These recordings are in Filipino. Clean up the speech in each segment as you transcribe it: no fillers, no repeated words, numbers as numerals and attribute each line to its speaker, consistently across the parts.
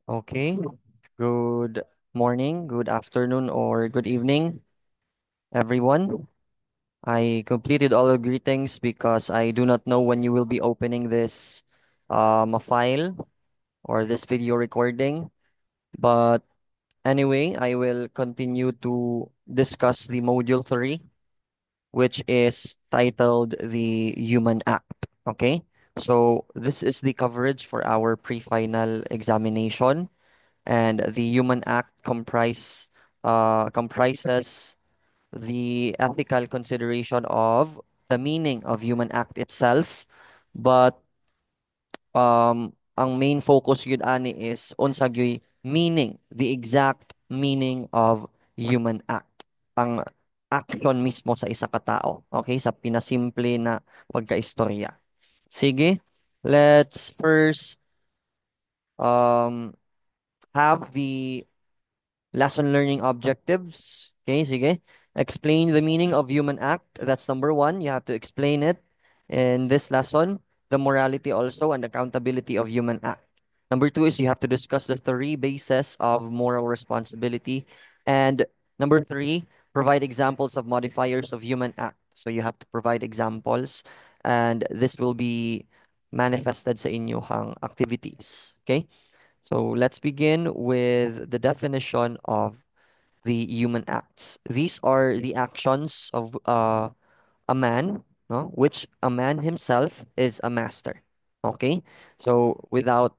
Speaker 1: Okay. Good morning, good afternoon, or good evening, everyone. I completed all the greetings because I do not know when you will be opening this file or this video recording. But anyway, I will continue to discuss the module 3, which is titled the Human Act. Okay. So this is the coverage for our pre-final examination. And the Human Act comprises the ethical consideration of the meaning of Human Act itself, but ang main focus yun ani is unsa gyud meaning, the exact meaning of Human Act, ang action mismo sa isa ka tao, okay, sa pinasimple na pagkaistorya. Sige, let's first um have the lesson learning objectives. Okay, sige. Explain the meaning of human act. That's number one. You have to explain it in this lesson. The morality also and accountability of human act. Number two is you have to discuss the three bases of moral responsibility. And number three, provide examples of modifiers of human act. So you have to provide examples, and this will be manifested sa inyong activities. Okay? So let's begin with the definition of the human acts. These are the actions of a man, no, which a man himself is a master. Okay, so without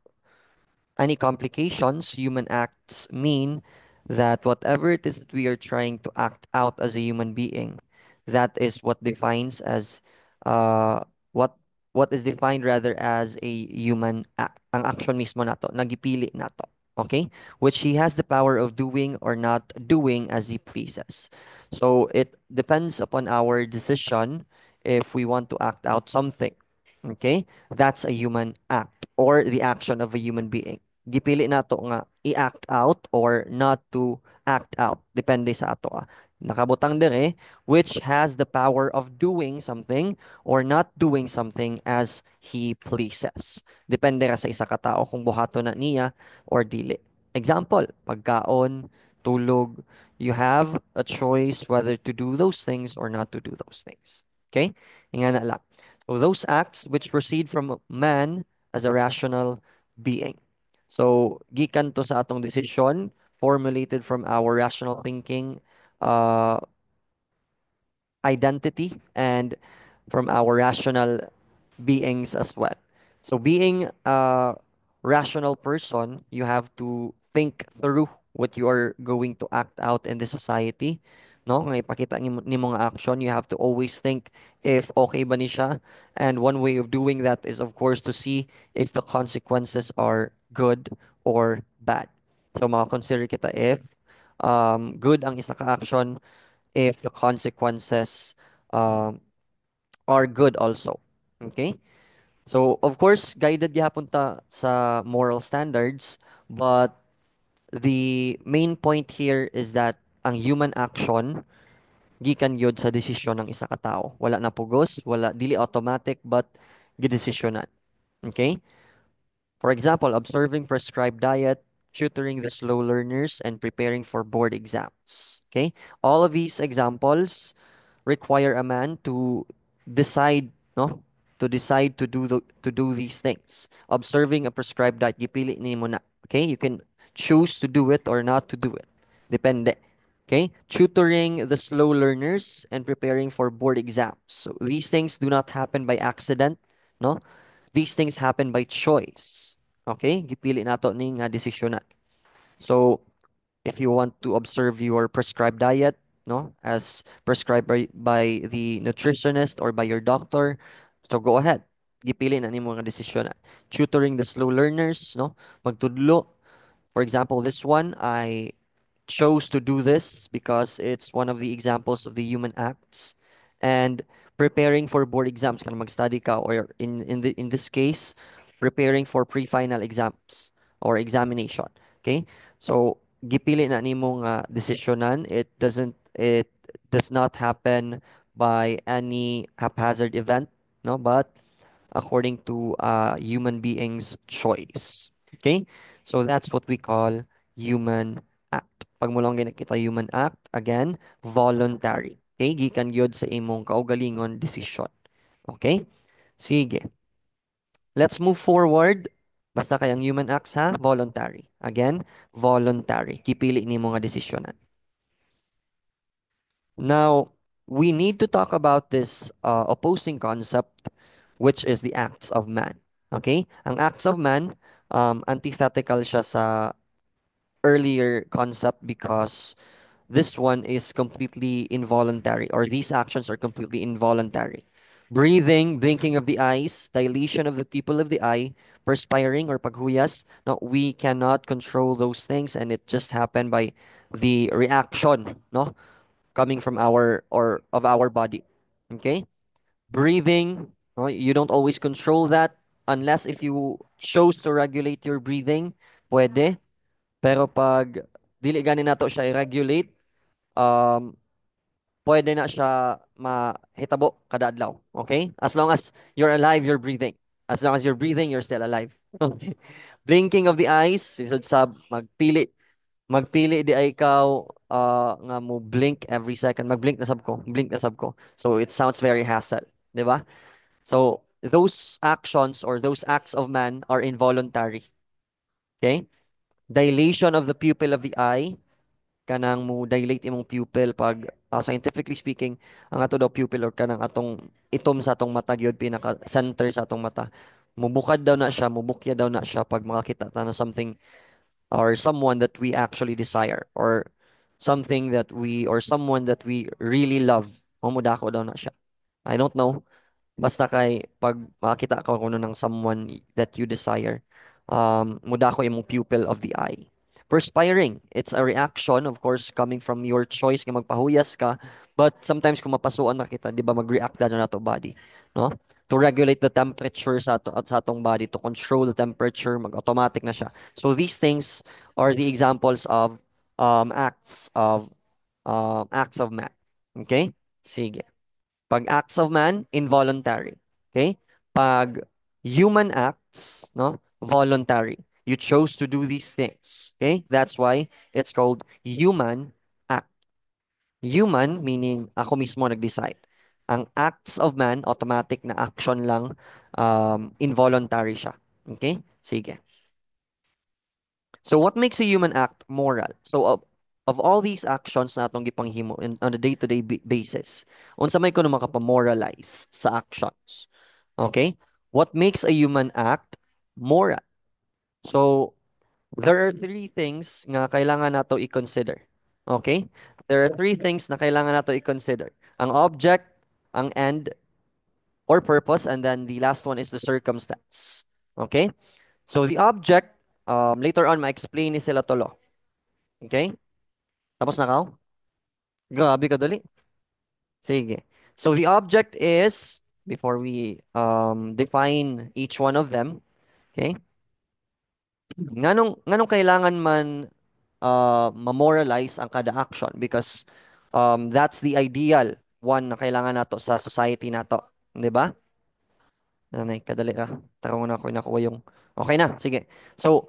Speaker 1: any complications, human acts mean that whatever it is that we are trying to act out as a human being, that is what defines as uh what what is defined rather as a human act. Ang action mismo nato, nagipili nato. Okay? Which he has the power of doing or not doing as he pleases. So it depends upon our decision if we want to act out something. Okay? That's a human act or the action of a human being. Gipili nato nga i-act out or not to act out. Depende sa ato. Nakabutang dire, which has the power of doing something or not doing something as he pleases. Depende ra sa isa ka tao kung buhato na niya or dili. Example, pagkaon, tulog, you have a choice whether to do those things or not to do those things. Okay? Nga na lang. So those acts which proceed from man as a rational being. So, gikan to sa atong decision, formulated from our rational thinking, uh, identity, and from our rational beings as well. So, being a rational person, you have to think through what you are going to act out in the society. No, nga ipakita ni mga action, you have to always think if okay ba ni siya. And one way of doing that is, of course, to see if the consequences are good or bad. So, makakonsider kita if good ang isa ka action, if the consequences um, are good also. Okay? So, of course, guided gihapon ta sa moral standards, but the main point here is that ang human action gikan gyud sa desisyon ng isa ka tawo. Wala na pugos, wala dili automatic but gidesisyonan. Okay? For example, observing prescribed diet, tutoring the slow learners, and preparing for board exams. Okay? All of these examples require a man to decide, no? To decide to do these things. Observing a prescribed diet, gipili nimo na. Okay? You can choose to do it or not to do it. Depende. Okay? Tutoring the slow learners and preparing for board exams. So these things do not happen by accident, no? These things happen by choice. Okay? Gipili nato ning nga desisyonan. So, if you want to observe your prescribed diet, no, as prescribed by the nutritionist or by your doctor, so go ahead. Gipili na nimo nga desisyon. Tutoring the slow learners, no, magtudlo. For example, this one, I chose to do this because it's one of the examples of the human acts. And preparing for board exams, kana mag-study ka, or in this case, preparing for pre-final exams or examination. Okay? So, gipili na nimo nga desisyonan. It does not happen by any haphazard event, no, but according to human being's choice. Okay? So that's what we call human act. Pag mo lang ginakita human act, again, voluntary. Okay? Gikan gyud sa imong kaugalingon decision. Okay? Sige. Let's move forward. Basta kayang human acts ha, voluntary. Again, voluntary. Kipili ni mga desisyonan. Now, we need to talk about this opposing concept, which is the acts of man. Okay? Ang acts of man, antithetical siya sa earlier concept because this one is completely involuntary, or these actions are completely involuntary. Breathing, blinking of the eyes, dilation of the pupil of the eye, perspiring or paghuyas. No, we cannot control those things, and it just happened by the reaction, no, coming from our or of our body. Okay, breathing. No, you don't always control that unless if you chose to regulate your breathing, pwede. Pero pag dili gani nato siya i-regulate, um, pwede na siya mahitabo kada adlaw. Okay? As long as you're alive, you're breathing. As long as you're breathing, you're still alive. Okay. Blinking of the eyes, isod sa magpili. Magpili di ay ikaw nga mo blink every second. Magblink na sab ko. Blink na sab ko. So it sounds very hassle. Di ba? So those actions or those acts of man are involuntary. Okay? Dilation of the pupil of the eye, kanang mo dilate imong pupil pag scientifically speaking ang ato daw pupil or kanang atong itom sa atong mata gyud pinaka center sa atong mata mubukad daw na siya mubukya daw na siya pag makakita ta na something or someone that we actually desire or something that we or someone that we really love mamudako daw na siya. I don't know. Basta kay pag makita ka kuno ng someone that you desire, muda ko imong pupil of the eye. Perspiring, it's a reaction, of course, coming from your choice nga magpahuyas ka, but sometimes kung mapasuan na kita, di ba, mag-react na to body, no? To regulate the temperature sa atong body, to control the temperature, mag-automatic na siya. So these things are the examples of acts of man. Okay? Sige. Pag acts of man, involuntary. Okay? Pag human acts, no? Voluntary. You chose to do these things. Okay? That's why it's called human act. Human meaning ako mismo nag-decide. Ang acts of man, automatic na action lang, involuntary siya. Okay? Sige. So what makes a human act moral? So of all these actions na atong gipanghimo on a day-to-day basis, unsa may kuno makapamoralize sa actions? Okay? What makes a human act moral? So there are three things nga kailangan nato i-consider. Okay? There are three things na kailangan nato i-consider. Ang object, ang end or purpose, and then the last one is the circumstance. Okay? So the object, later on ma-explain ni sila tolo. Okay? Tapos na kao? Grabe ka dali. Sige. So the object is, before we define each one of them, okay? Nganong kailangan man memorialize ang kada action because that's the ideal one na kailangan nato sa society nato, 'di ba? Nanay kadali ka. Tarong na ako nakuha yung. Okay na, sige. So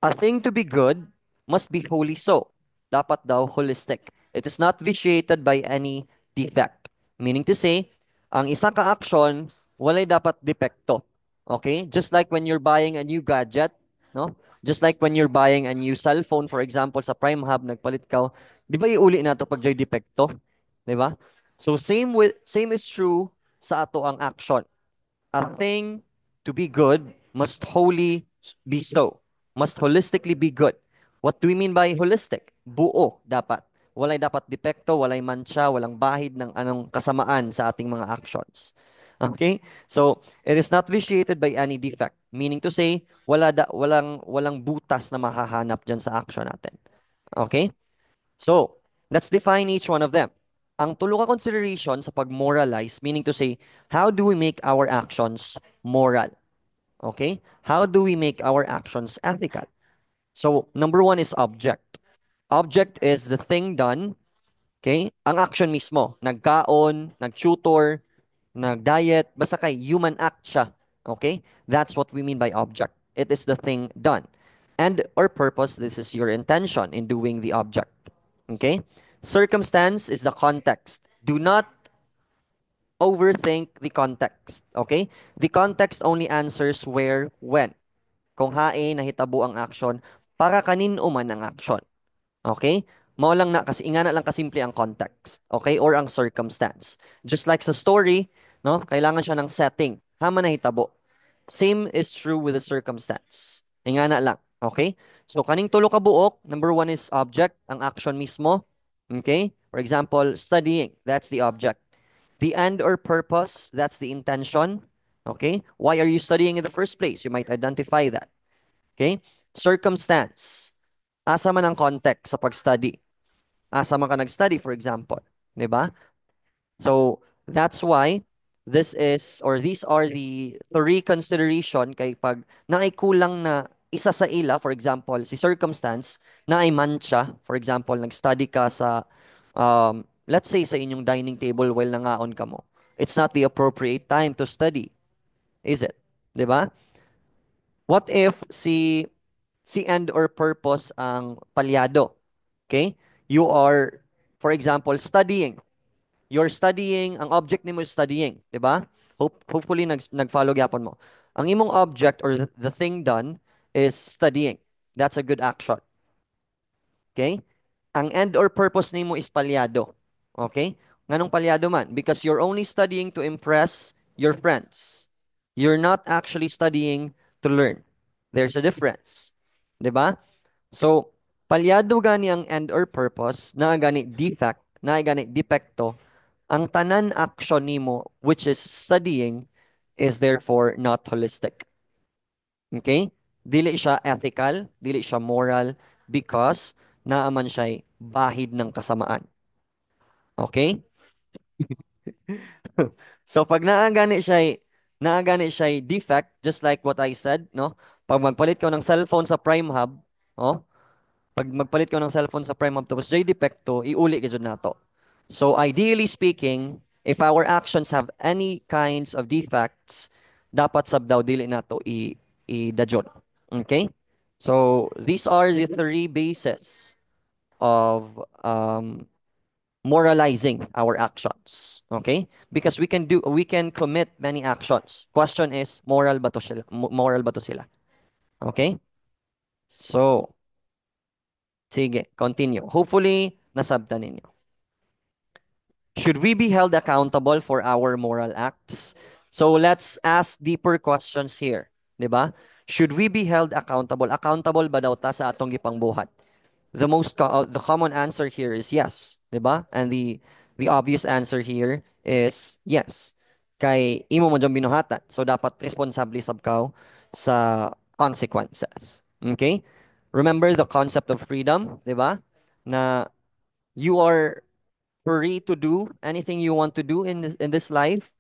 Speaker 1: a thing to be good must be wholly so. Dapat daw holistic. It is not vitiated by any defect. Meaning to say, ang isa ka action, walay dapat depekto. Okay? Just like when you're buying a new gadget, no? Just like when you're buying a new cell phone, for example, sa Prime Hub, nagpalit ka, di ba iuli na to pag joy depekto? Di ba? So same is true sa ato ang action. A thing to be good must wholly be so. Must holistically be good. What do we mean by holistic? Buo dapat. Walay dapat depekto, walay mancha, walang bahid ng anong kasamaan sa ating mga actions. Okay? So, it is not vitiated by any defect. Meaning to say, walang butas na mahahanap dyan sa action natin. Okay? So, let's define each one of them. Ang tulo ka consideration sa pag-moralize, meaning to say, how do we make our actions moral? Okay? How do we make our actions ethical? So, number one is object. Object is the thing done, okay? Ang action mismo, nagkaon, nag-tutor, nag-diet, basta kay human act siya. Okay? That's what we mean by object. It is the thing done. End or purpose, this is your intention in doing the object. Okay? Circumstance is the context. Do not overthink the context. Okay? The context only answers where, when. Kung hae, nahitabo ang action, para kanin man ang action. Okay? Mao lang na kasi ingana lang kasimple ang context, okay? Or ang circumstance. Just like sa story, no? Kailangan siya ng setting. Hama na hitabo. Same is true with the circumstance. Ingana lang, okay? So kaning tulo ka buok, number one is object, ang action mismo. Okay? For example, studying, that's the object. The end or purpose, that's the intention. Okay? Why are you studying in the first place? You might identify that. Okay? Circumstance. Asa man ang context sa pag-study. Asa man ka nag-study, for example. 'Di ba? So, that's why this is, or these are the three consideration kay pag naikulang na isa sa ila, for example, si circumstance, na ay mancha, for example, nag-study ka sa, let's say, sa inyong dining table while nangaon ka mo. It's not the appropriate time to study, is it? 'Di ba? What if si end or purpose ang palyado? Okay? You are, for example, studying. You're studying, ang object nimo is studying, 'di ba? Hopefully nag-follow gyapon mo. Ang imong object or the thing done is studying. That's a good action. Okay? Ang end or purpose nimo is palyado. Okay? Nganong palyado man? Because you're only studying to impress your friends. You're not actually studying to learn. There's a difference. 'Di ba? So, palyado gani ang end or purpose, na gani defect, na gani depekto, ang tanan action nimo, which is studying, is therefore not holistic. Okay? Dili siya ethical, dili siya moral, because naaman siya bahid ng kasamaan. Okay? So pag naagani siya defect, just like what I said, no? Pag magpalit ka ng cellphone sa Prime Hub, oh, pag magpalit ka ng cellphone sa Prime Hub tapos J depekto, iuli ka dyan nato. So ideally speaking, if our actions have any kinds of defects, dapat sab daw dili nato i-dajon. Okay? So these are the three bases of moralizing our actions. Okay? Because we can commit many actions. Question is, moral ba to sila? Moral ba to sila? Okay? So, sige, continue. Hopefully, nasabtan ninyo. Should we be held accountable for our moral acts? So let's ask deeper questions here, 'di ba? Should we be held accountable? Accountable ba daw ta sa atong gipangbuhat? The common answer here is yes, 'di ba? And the obvious answer here is yes. Kay imo mo diyang binuhatan. So dapat responsable sab ka sa consequences. Okay? Remember the concept of freedom, 'di ba? Na you are free to do anything you want to do in this life,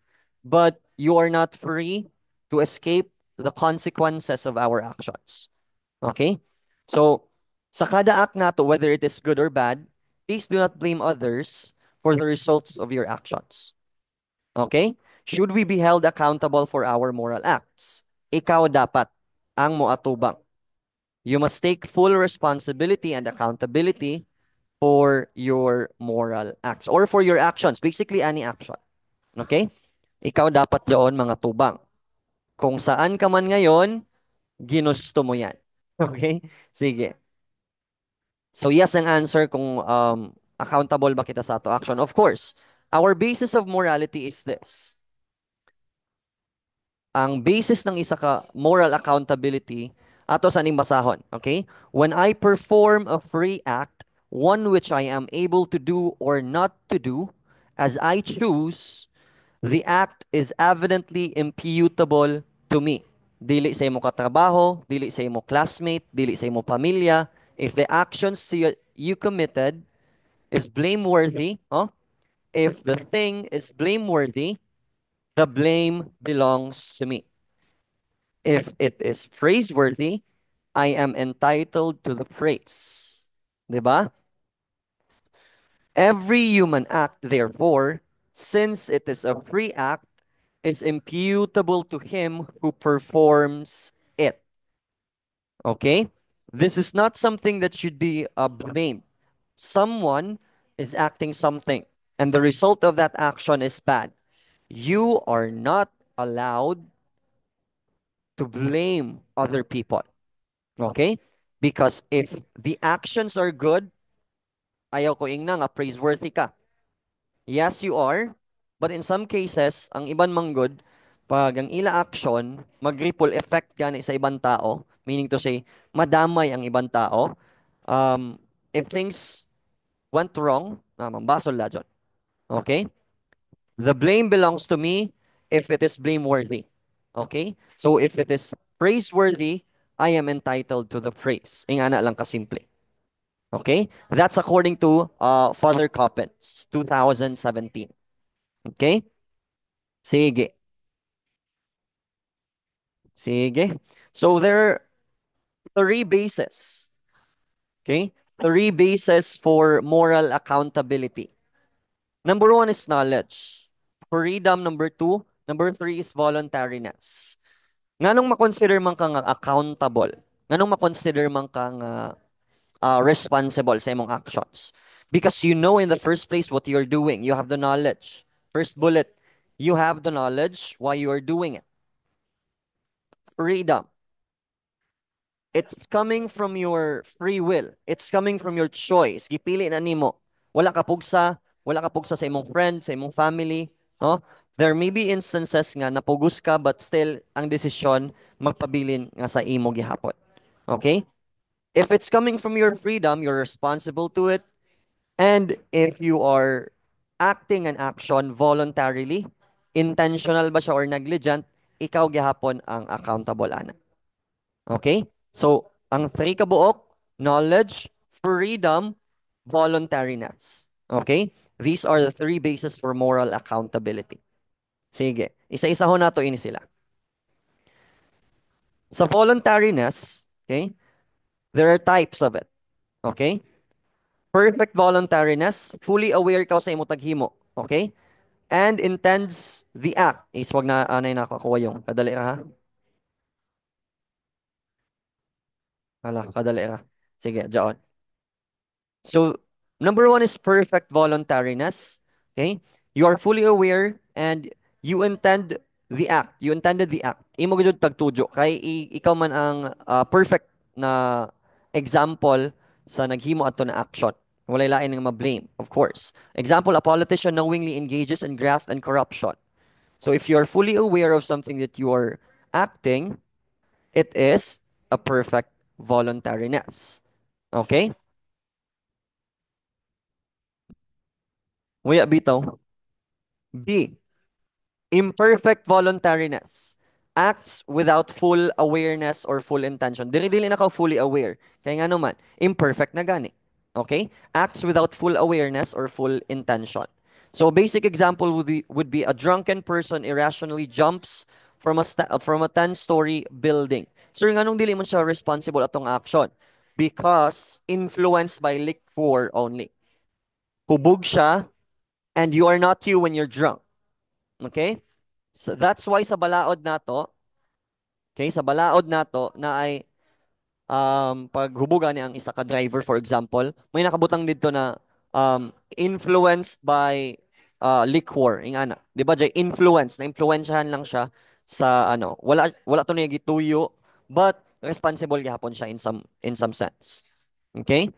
Speaker 1: but you are not free to escape the consequences of our actions. Okay? So, sa kada act nato, whether it is good or bad, please do not blame others for the results of your actions. Okay? Should we be held accountable for our moral acts? Ikaw dapat ang moatubang. You must take full responsibility and accountability for your moral acts or for your actions. Basically, any action. Okay? Ikaw dapat doon mga tubang. Kung saan ka man ngayon, ginusto mo yan. Okay? Sige. So yes ang answer kung accountable ba kita sa ato action. Of course, our basis of morality is this. Ang basis ng isa ka moral accountability ato sa ning basahon, okay? When I perform a free act, one which I am able to do or not to do as I choose, the act is evidently imputable to me. Dili sa imo katrabaho, dili sa imo classmate, dili sa imo pamilya. If the actions you committed is blameworthy, oh, if the thing is blameworthy, the blame belongs to me. If it is praiseworthy, I am entitled to the praise. 'Di ba? Every human act, therefore, since it is a free act, is imputable to him who performs it. Okay? This is not something that should be blamed. Someone is acting something, and the result of that action is bad. You are not allowed to blame other people. Okay? Because if the actions are good, ayaw ko ingna nga praiseworthy ka. Yes, you are. But in some cases, ang iban manggod, pag ang ila action, mag-ripple effect gani sa ibang tao, meaning to say, madamay ang ibang tao. If things went wrong, mambasol la dyan. Okay? The blame belongs to me if it is blameworthy. Okay? So if it is praiseworthy, I am entitled to the praise. Ingana lang kasimple. Okay? That's according to Father Coppens, 2017. Okay? Sige. Sige. So there are three bases. Okay? Three bases for moral accountability. Number one is knowledge. Freedom, number two. Number three is voluntariness. Nganong makonsider man ka nga accountable? Nganong makonsider man ka nga responsible sa imong actions? Because you know in the first place what you're doing. You have the knowledge. First bullet, you have the knowledge why you are doing it. Freedom. It's coming from your free will. It's coming from your choice. Gipili na nimo. Wala ka pugsa sa imong friend, sa imong family, no? There may be instances nga napugos ka but still ang desisyon magpabilin nga sa imo gihapon. Okay? If it's coming from your freedom, you're responsible to it. And if you are acting an action voluntarily, intentional ba siya or negligent, ikaw gihapon ang accountable ana. Okay? So, ang three kabuok, knowledge, freedom, voluntariness. Okay? These are the three bases for moral accountability. Sige. Isa-isa ho nato ini sila. Sa voluntariness, okay, there are types of it. Okay? Perfect voluntariness, fully aware ka sa imong taghimo. Okay? And intends the act. Is wag na anay nakakuha yung kadali ha. Hala, kadali ha. Sige, jaon. So, number one is perfect voluntariness. Okay? You are fully aware and you intend the act. You intended the act. Imo gud tagtujo kay ikaw man ang perfect na example sa naghimo ato na action. Walay lain nga ma-blame, of course. Example, a politician knowingly engages in graft and corruption. So if you are fully aware of something that you are acting, it is a perfect voluntariness. Okay? Nguya bitaw. B. Imperfect voluntariness. Acts without full awareness or full intention. Dili na ka fully aware. Kaya nga naman, imperfect na gani. Okay? Acts without full awareness or full intention. So basic example would be a drunken person irrationally jumps from a 10-story building. So nga nung dili man siya responsible atong action because influenced by liquor only. Hubog siya and you are not you when you're drunk. Okay? So that's why sa balaod nato, okay, sa balaod nato na ay paghubugan ni ang isa ka driver for example, may nakabutang dito na influenced by liquor, ingana. 'Di ba jay influence, na influensyahan lang siya sa ano, wala to niya gituyo, but responsible gihapon siya in some sense. Okay?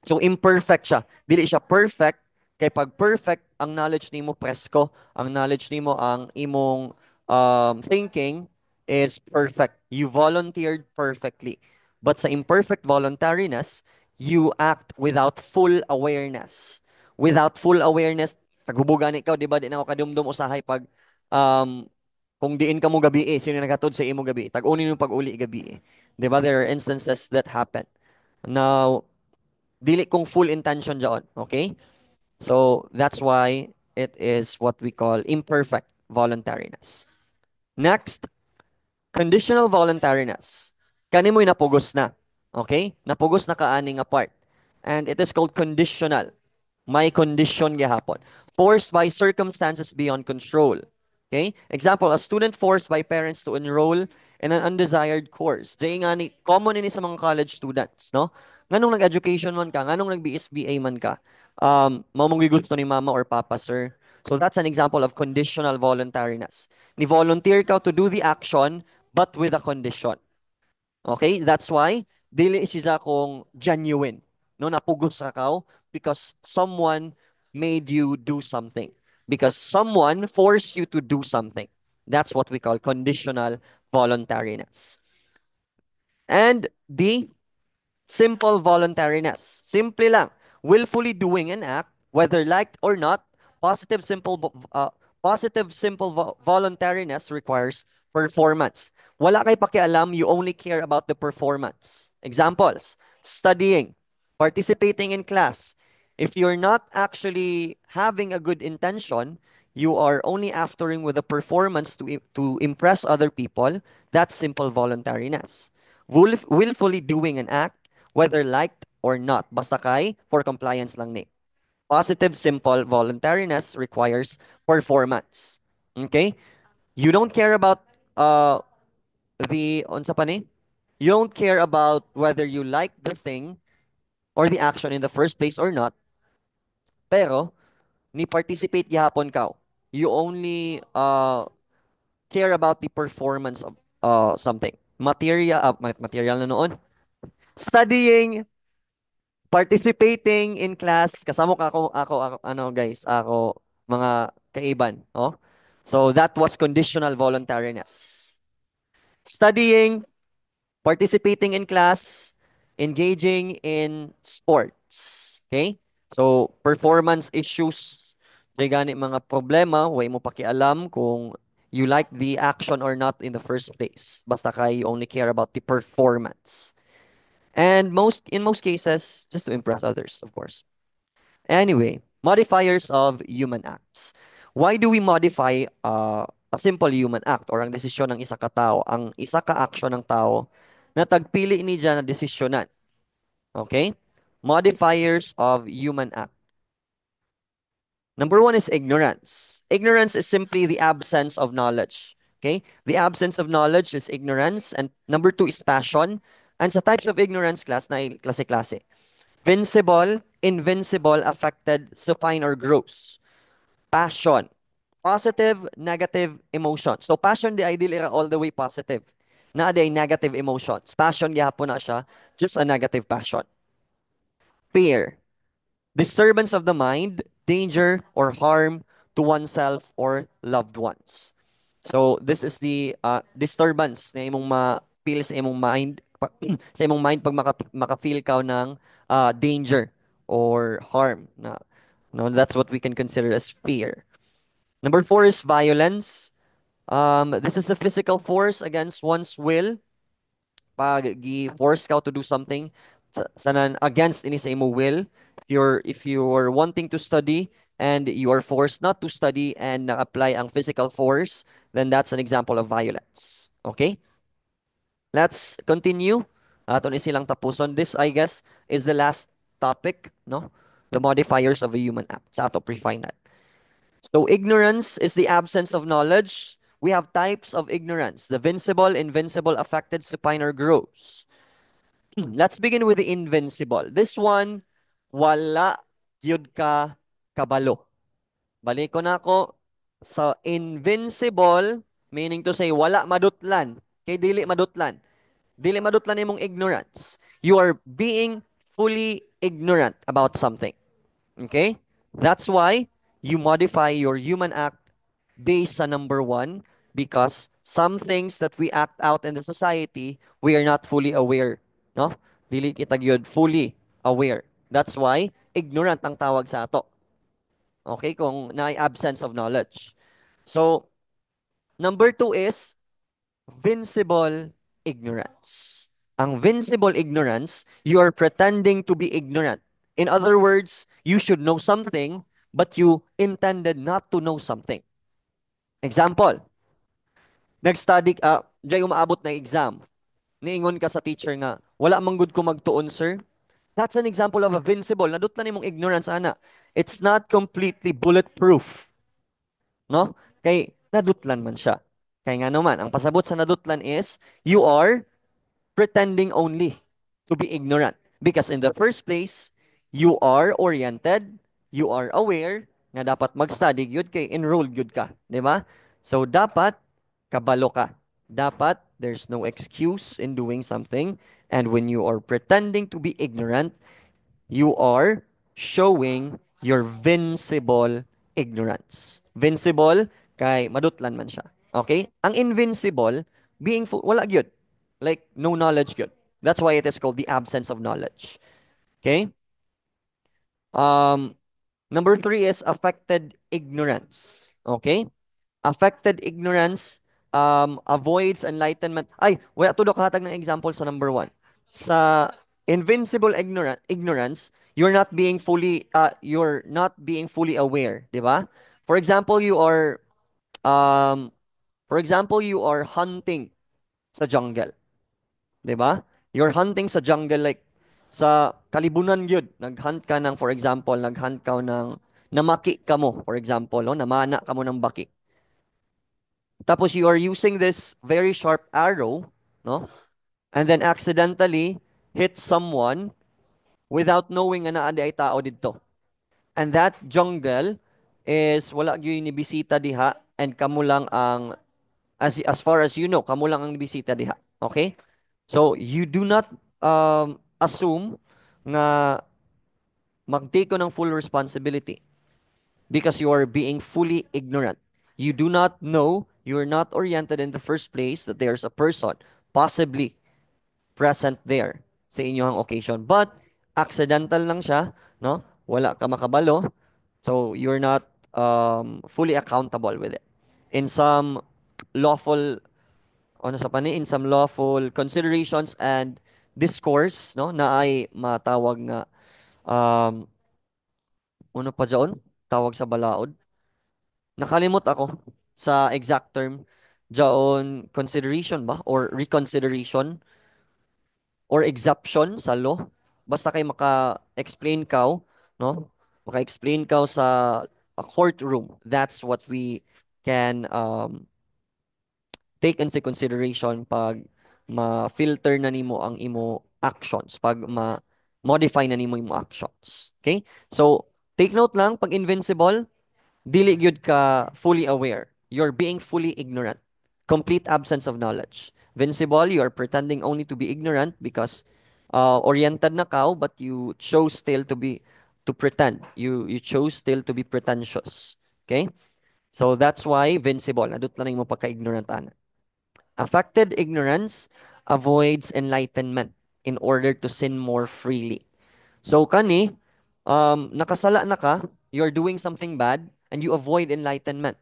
Speaker 1: So imperfect siya. Dili siya perfect kay pag perfect ang knowledge nimo presko, ang knowledge nimo ang imong thinking is perfect. You volunteered perfectly. But sa imperfect voluntariness, you act without full awareness. Without full awareness, paghubugan ikaw, di ba, di na ako kadumdum usahay pag um, kung diin ka mo gabi sino nagatod sa imo gabi, tag-unin yung pag-uli gabi Di ba, there are instances that happen. Now, dili kong full intention dyan. Okay? So, that's why it is what we call imperfect voluntariness. Next, conditional voluntariness. Kani mo'y napugos na. Okay? Napugos na kaani nga part. And it is called conditional. May condition gihapon. Forced by circumstances beyond control. Okay? Example, a student forced by parents to enroll in an undesired course. Dahil nga ni, common ini sa mga college students, no? Nganong nag-education man ka, nganong nag-BSBA man ka, mao mong gusto ni mama or papa, sir. So that's an example of conditional voluntariness. Ni volunteer ka to do the action, but with a condition. Okay? That's why dili siya kung genuine. No, napugos ka kao because someone made you do something. Because someone forced you to do something. That's what we call conditional voluntariness. And the simple voluntariness. Simple lang. Willfully doing an act, whether liked or not. Positive simple voluntariness requires performance. Wala kay pakialam, you only care about the performance. Examples: studying, participating in class. If you're not actually having a good intention, you are only aftering with a performance to impress other people, that's simple voluntariness. Willfully doing an act, whether liked or not. Basta kay for compliance lang ni. Positive simple voluntariness requires performance. Okay? You don't care about uh the unsa pa ni? You don't care about whether you like the thing or the action in the first place or not, pero ni participate gihapon ka. You only care about the performance of something. Material na noon. Studying, participating in class, kasama ka ako, ano guys, ako, mga kaiban, oh. So that was conditional voluntariness. Studying, participating in class, engaging in sports. Okay? So performance issues, di gani mga problema, way mo pakialam kung you like the action or not in the first place. Basta kay you only care about the performance. And in most cases, just to impress others, of course. Anyway, modifiers of human acts. Why do we modify a simple human act or ang desisyon ng isa ka tao, ang isa ka action ng tao na tagpili ni dyan na desisyonan? Okay? Modifiers of human act. Number one is ignorance. Ignorance is simply the absence of knowledge. Okay? The absence of knowledge is ignorance. And number two is passion. And sa types of ignorance class na klase-klase. Vincible, invincible, affected, supine, or gross. Passion. Positive, negative emotions. So passion di ideal ira all the way positive. Na ay negative emotions. Passion gihapon na siya, just a negative passion. Fear. Disturbance of the mind, danger or harm to oneself or loved ones. So this is the disturbance na imong ma-feel sa imong mind sa imong mind pag maka-feel ka ng danger or harm na no, that's what we can consider as fear. Number four is violence. This is the physical force against one's will. Pag gi-force ka to do something sanan against ini sa imong will. If you're wanting to study and you are forced not to study and apply ang physical force, then that's an example of violence. Okay? Let's continue. Aton silang tapuson. This, I guess, is the last topic, no? The modifiers of a human act. Sa ato pre-final. So ignorance is the absence of knowledge. We have types of ignorance: the vincible, invincible, affected, supine, or gross. Let's begin with the invincible. This one, wala yun ka kabalo. Balik ko na ako sa invincible, meaning to say, wala madutlan. Kay dili madutlan. Dili madutlan imong ignorance. You are being fully ignorant about something. Okay? That's why you modify your human act based on number one, because some things that we act out in the society, we are not fully aware. No? Dili kita gyud fully aware. That's why ignorant ang tawag sa ato. Okay? Kung na absence of knowledge. So, number two is vincible ignorance. Ang vincible ignorance, you are pretending to be ignorant. In other words, you should know something, but you intended not to know something. Example, nag-study, dyan umaabot na exam. Niingon ka sa teacher nga, wala manggod ko magtuon, sir. That's an example of a vincible. Nadutlan imong ignorance, ana. It's not completely bulletproof. No? Kay, nadutlan man siya. Kaya nga naman, ang pasabot sa nadutlan is, you are pretending only to be ignorant. Because in the first place, you are oriented, you are aware, nga dapat mag-study gyud kay enrolled gyud ka, di ba? So dapat kabalo ka. Dapat there's no excuse in doing something, and when you are pretending to be ignorant, you are showing your vincible ignorance. Vincible kay madutlan man siya. Okay? Ang invincible, wala gyud. Like no knowledge gyud. That's why it is called the absence of knowledge. Okay? Um Number three is affected ignorance. Okay? Affected ignorance avoids enlightenment. Ay, wala to hatag ng example sa number one. Sa invincible ignorance, you're not being fully aware, di ba? For example, um you are hunting sa jungle, di ba? You're hunting sa jungle like sa kalibunan yun. Naghunt ka ng, for example, naghunt ka ng namaki ka mo, for example, no? Namana ka mo ng baki. Tapos you are using this very sharp arrow, no? And then accidentally hit someone without knowing na naadi ay tao dito. And that jungle is wala gyud ni bisita diha and kamo lang ang as far as you know, kamo lang ang bisita diha. Okay? So you do not assume nga mag-take ko ng full responsibility because you are being fully ignorant. You do not know, you're not oriented in the first place that there's a person possibly present there sa inyong occasion. But accidental lang siya, no? Wala ka makabalo. So you're not fully accountable with it. In some lawful in some lawful considerations and discourse, no, na ay matawag nga um ano pa dyan? Tawag sa balaod. Nakalimot ako sa exact term. Dyan, consideration ba? Or reconsideration? Or exception sa law? Basta kay maka-explain ka, no? Maka-explain ka sa a courtroom. That's what we can take into consideration pag ma-filter na nimo ang imo actions, pag ma-modify na nimo imo actions. Okay? So, take note lang, pag invincible, dili gyud ka fully aware. You're being fully ignorant. Complete absence of knowledge. Vincible, you are pretending only to be ignorant because oriented na ka, but you chose still to pretend. You chose still to be pretentious. Okay? So that's why vincible. Nadut lang mo pagka-ignorant ana. Affected ignorance avoids enlightenment in order to sin more freely. So kani, nakasala na ka, you're doing something bad, and you avoid enlightenment.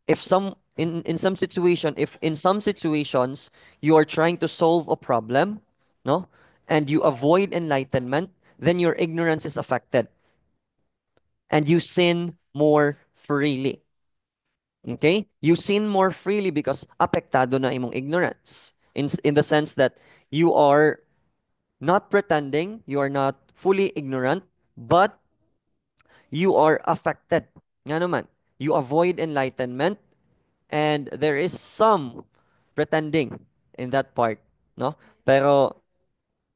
Speaker 1: If some in some situation, if in some situations you are trying to solve a problem, no, and you avoid enlightenment, then your ignorance is affected, and you sin more freely. Okay? You sin more freely because apektado na imong ignorance. In the sense that you are not pretending, you are not fully ignorant, but you are affected. Nga naman, you avoid enlightenment and there is some pretending in that part, no? Pero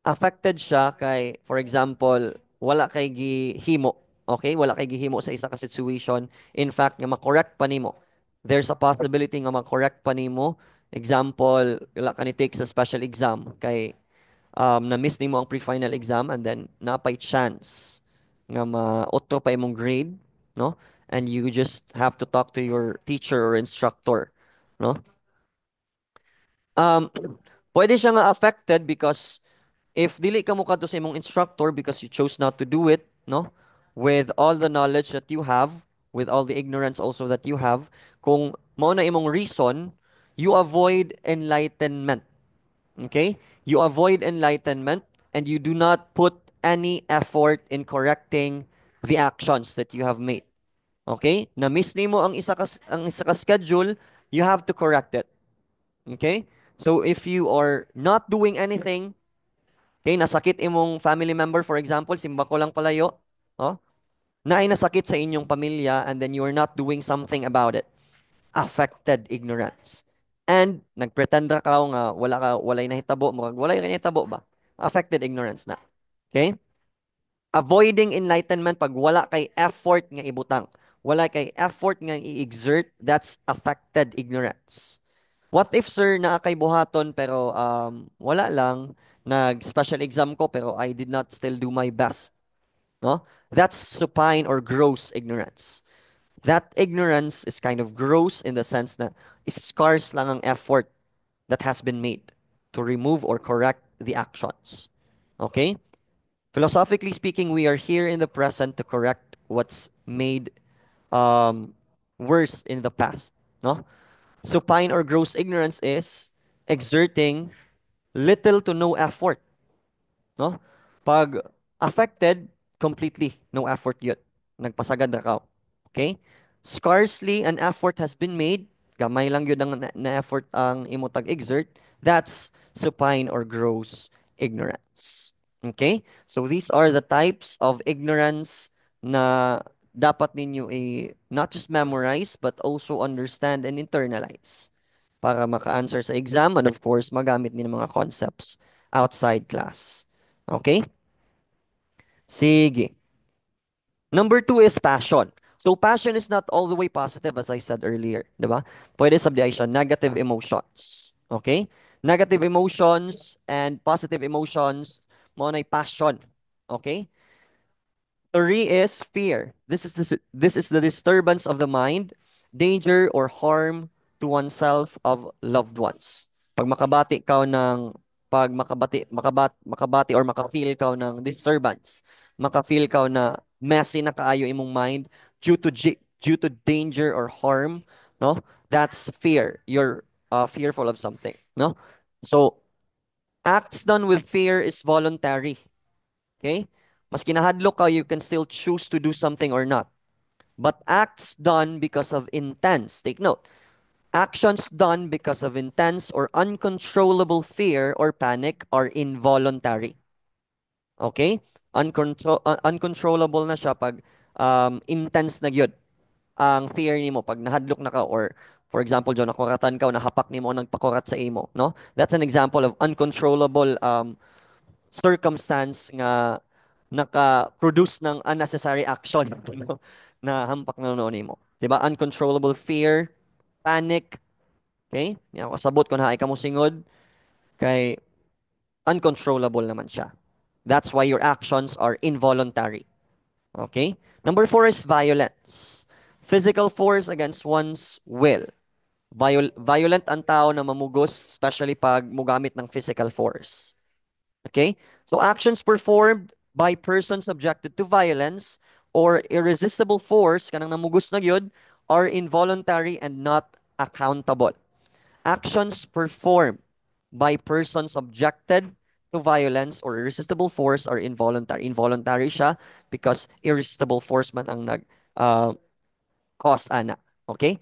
Speaker 1: affected siya kay, for example, wala kay gihimo, okay? Wala kay gihimo sa isa ka situation. In fact, nga ma-correct pa nimo. There's a possibility nga ma-correct pa nimo. Example, wala ka ni take sa special exam kay na-miss nimo ang pre-final exam and then napay chance nga ma-auto pa imong grade, no? And you just have to talk to your teacher or instructor, no? Um, pwede siya nga affected because if dili ka mo kadto sa imong instructor because you chose not to do it, no? With all the knowledge that you have, with all the ignorance also that you have, kung mao na imong reason, you avoid enlightenment. Okay? You avoid enlightenment and you do not put any effort in correcting the actions that you have made. Okay? Na-miss nimo ang isa ka schedule, you have to correct it. Okay? So if you are not doing anything, okay, nasakit imong family member, for example, simba ko lang palayo, oh, na ay nasakit sa inyong pamilya and then you are not doing something about it. Affected ignorance. And nagpretend ra ka nga walay nahitabo, murag walay ka nahitabo ba? Affected ignorance na. Okay? Avoiding enlightenment pag wala kay effort nga ibutang. Wala kay effort nga i-exert, that's affected ignorance. What if, sir, naa kay buhaton pero wala lang, nag-special exam ko pero I did not still do my best. No? That's supine or gross ignorance. That ignorance is kind of gross in the sense na scarce lang ang effort that has been made to remove or correct the actions. Okay? Philosophically speaking, we are here in the present to correct what's made um, worse in the past. No? Supine or gross ignorance is exerting little to no effort. No? Pag affected, completely no effort yun. Nagpasagad na ka. Okay? Scarcely an effort has been made. Gamay lang yun ang na effort ang imutag exert. That's supine or gross ignorance. Okay? So these are the types of ignorance na dapat ninyo not just memorize but also understand and internalize para maka-answer sa exam and of course magamit din ng mga concepts outside class. Okay? Sige. Number two is passion. So passion is not all the way positive as I said earlier, 'di ba? Pwede sabihin siya negative emotions. Okay? Negative emotions and positive emotions mo na passion. Okay? Three is fear. This is the disturbance of the mind, danger or harm to oneself of loved ones. Pag makabati ka ng makabati or makafeel ka ng disturbance, makafeel ka na messy na kaayo imong mind due to danger or harm, no? That's fear. You're fearful of something, no? So acts done with fear is voluntary. Okay? Mas kinahadlok ka, you can still choose to do something or not. But acts done because of intense, take note, actions done because of intense or uncontrollable fear or panic are involuntary. Okay? Uncontrollable na siya pag intense na gyud ang fear nimo pag nahadlok na ka or for example, John, nakuratan ka o nahapak nimo o nagpakurat sa imo, no? That's an example of uncontrollable circumstance nga naka-produce ng unnecessary action no? Na hampak na noon mo. 'Di ba? Uncontrollable fear, panic, okay? Yan kasabot ko na ay kamo singod kay uncontrollable naman siya. That's why your actions are involuntary. Okay? Number four is violence. Physical force against one's will. Violent ang tao na mamugos, especially pag mugamit ng physical force. Okay? So actions performed by persons subjected to violence or irresistible force, kanang namugos na yun, are involuntary and not accountable. Actions performed by persons subjected to violence or irresistible force are involuntary. Involuntary siya because irresistible force man ang cause ana. Okay?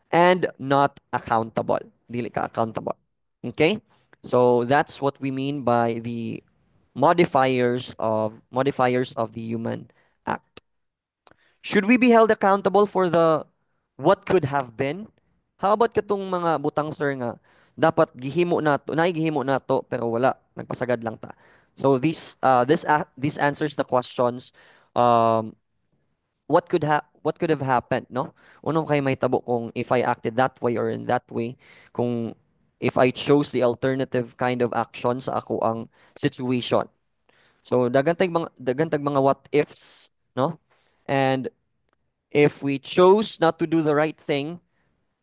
Speaker 1: And not accountable. Dili ka accountable. Okay? So that's what we mean by the modifiers of the human act. Should we be held accountable for the what could have been? How about katong mga butang sir nga dapat gihimo nato, gihimo nato pero wala nagpasagad lang ta. So this answers the questions um what could have happened, no? Unong kay may tabo kung if I acted that way or in that way, kung if I chose the alternative kind of action sa ako ang situation. So dagantag mga what ifs, no? And if we chose not to do the right thing,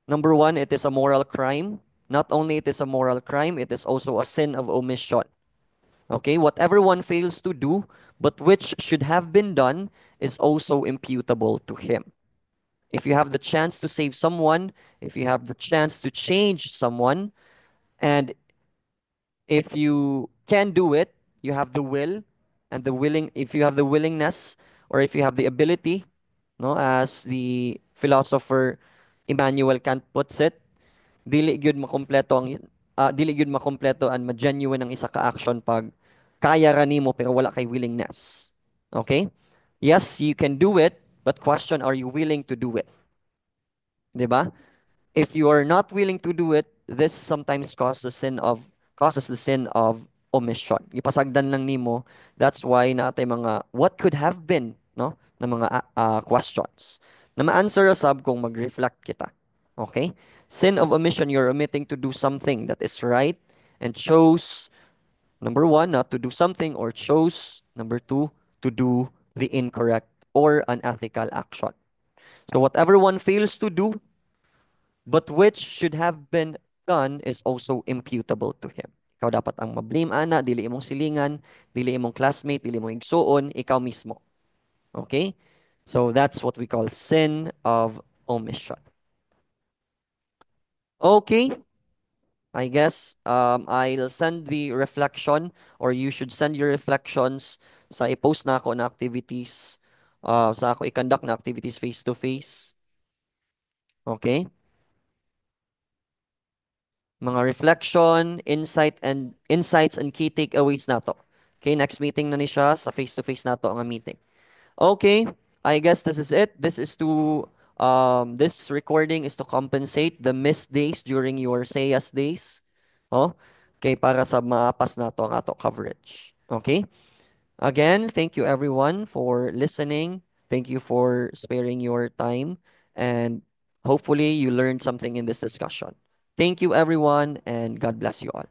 Speaker 1: number one, it is a moral crime. Not only it is a moral crime, it is also a sin of omission. Okay, whatever one fails to do, but which should have been done, is also imputable to him. If you have the chance to save someone, if you have the chance to change someone, and if you can do it, you have the will and if you have the willingness or if you have the ability, no, as the philosopher Immanuel Kant puts it, dili gyud makompleto and ma-genuine ang isa ka action pag kaya ra nimo pero wala kay willingness. Okay? Yes, you can do it, but question, are you willing to do it? 'Di ba? If you are not willing to do it, this sometimes causes the sin of omission. Ipasagdan lang nimo. That's why natay mga what could have been, no, na mga questions. Na ma-answer sab kung mag-reflect kita. Okay? Sin of omission, you're omitting to do something that is right and chose number one, not to do something, or chose number two, to do the incorrect or unethical action. So whatever one fails to do, but which should have been done is also imputable to him. Ikaw dapat ang mablame ana, dili imong silingan, dili imong classmate, dili imong igsuon, ikaw mismo. Okay? So that's what we call sin of omission. Okay, I guess I'll send the reflection or you should send your reflections sa i-post na ako na activities sa ako i-conduct na activities face to face. Okay? Mga reflection, insights and key takeaways nato. Okay, next meeting na ni siya sa face to face nato ang meeting. Okay, I guess this is it. This recording is to compensate the missed days during your SEAS days. Oh, okay, para sa maapas nato ang ato coverage. Okay? Again, thank you everyone for listening. Thank you for sparing your time and hopefully you learned something in this discussion. Thank you everyone and God bless you all.